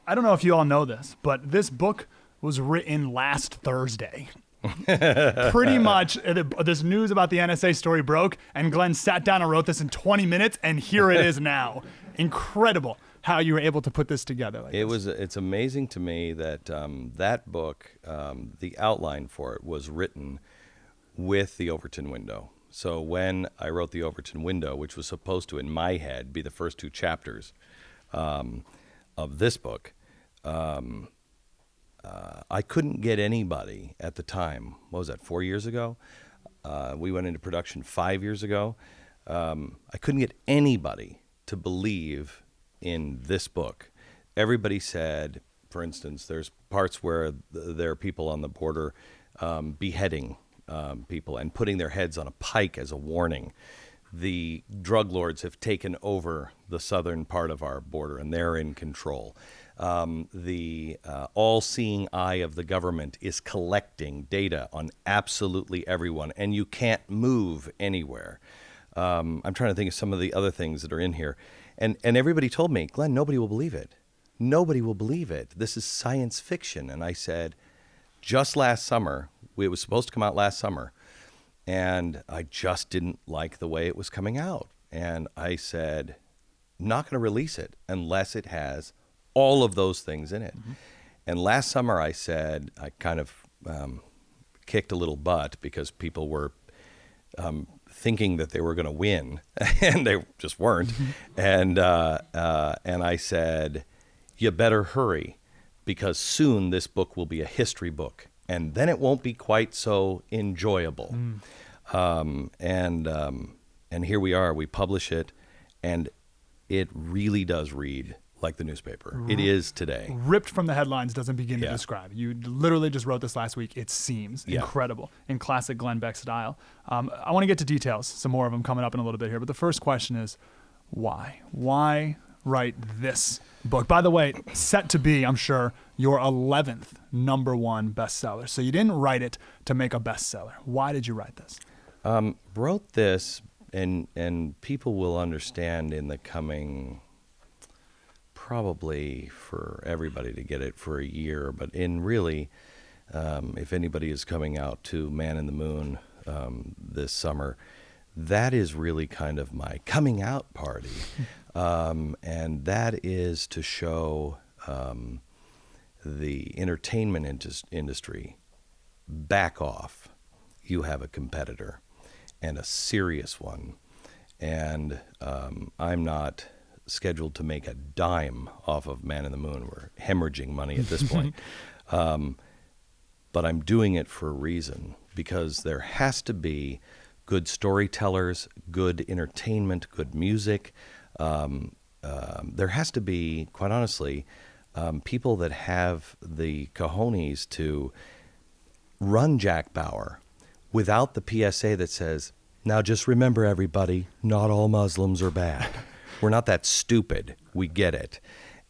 I don't know if you all know this, but this book was written last Thursday. Pretty much, this news about the NSA story broke, and Glenn sat down and wrote this in 20 minutes, and here it is now. Incredible how you were able to put this together. It's amazing to me that that book, the outline for it was written with the Overton Window. So when I wrote the Overton Window, which was supposed to, in my head, be the first 2 chapters of this book, I couldn't get anybody at the time. What was that, 4 years ago? We went into production 5 years ago. I couldn't get anybody to believe in this book. Everybody said, for instance, there's parts where there are people on the border beheading people and putting their heads on a pike as a warning. The drug lords have taken over the southern part of our border, and they're in control. The all-seeing eye of the government is collecting data on absolutely everyone, and you can't move anywhere. I'm trying to think of some of the other things that are in here. And everybody told me, Glenn, nobody will believe it. Nobody will believe it. This is science fiction. And I said, just last summer, it was supposed to come out last summer, and I just didn't like the way it was coming out. And I said, I'm not going to release it unless it has all of those things in it. Mm-hmm. And last summer I said, I kind of kicked a little butt because people were thinking that they were going to win, and they just weren't. Mm-hmm. And I said, you better hurry, because soon this book will be a history book, and then it won't be quite so enjoyable. And here we are. We publish it, and it really does read like the newspaper. It is today. Ripped from the headlines doesn't begin to describe. You literally just wrote this last week. It seems incredible in classic Glenn Beck style. I want to get to details, some more of them coming up in a little bit here. But the first question is, why? Why write this book? By the way, set to be, I'm sure, your 11th #1 bestseller. So you didn't write it to make a bestseller. Why did you write this? Wrote this, and people will understand in the coming, probably for everybody to get it for a year, but if anybody is coming out to Man in the Moon this summer, that is really kind of my coming out party. And that is to show the entertainment industry, back off. You have a competitor, and a serious one. And I'm not scheduled to make a dime off of Man in the Moon. We're hemorrhaging money at this point. But I'm doing it for a reason, because there has to be good storytellers, good entertainment, good music. There has to be, quite honestly, people that have the cojones to run Jack Bauer without the PSA that says, now just remember, everybody, not all Muslims are bad. We're not that stupid. We get it.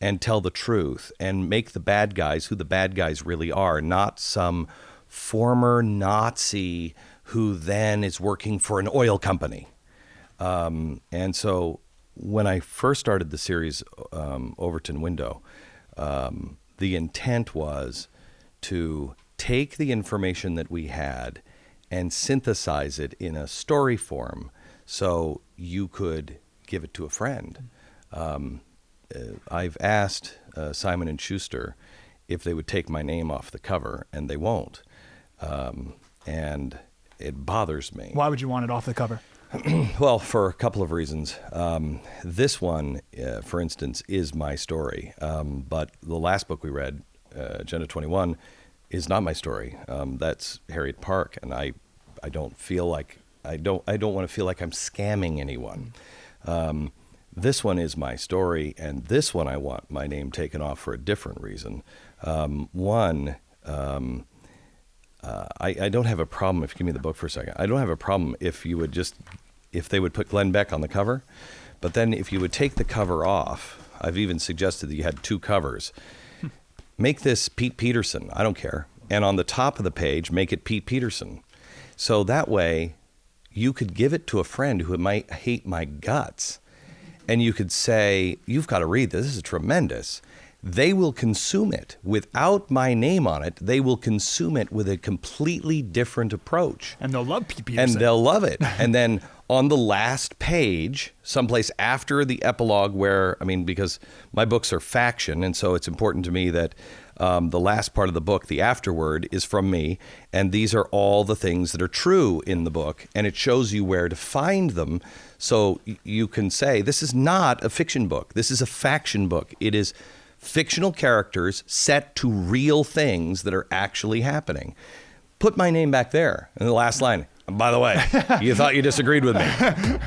And tell the truth and make the bad guys who the bad guys really are, not some former Nazi who then is working for an oil company. And so when I first started the series, Overton Window, the intent was to take the information that we had and synthesize it in a story form so you could give it to a friend. I've asked Simon & Schuster if they would take my name off the cover, and they won't. And it bothers me. Why would you want it off the cover? Well, for a couple of reasons. This one, for instance, is my story. But the last book we read, Agenda 21, is not my story. That's Harriet Park, and I don't feel like I don't want to feel like I'm scamming anyone. This one is my story, and this one I want my name taken off for a different reason. One, I don't have a problem, if you give me the book for a second, I don't have a problem if they would put Glenn Beck on the cover, but then if you would take the cover off, I've even suggested that you had 2 covers. Make this Pete Peterson, I don't care, and on the top of the page, make it Pete Peterson. So that way, you could give it to a friend who might hate my guts, and you could say, you've got to read this. This is tremendous. they will consume it without my name on it. They will consume it with a completely different approach. And they'll love Pete And Peterson. they'll love it. And then on the last page, someplace after the epilogue where, because my books are faction, and so it's important to me that the last part of the book, the afterword, is from me. And these are all the things that are true in the book. And it shows you where to find them. So you can say, this is not a fiction book. This is a faction book. It is fictional characters set to real things that are actually happening. Put my name back there in the last line. By the way, you thought you disagreed with me.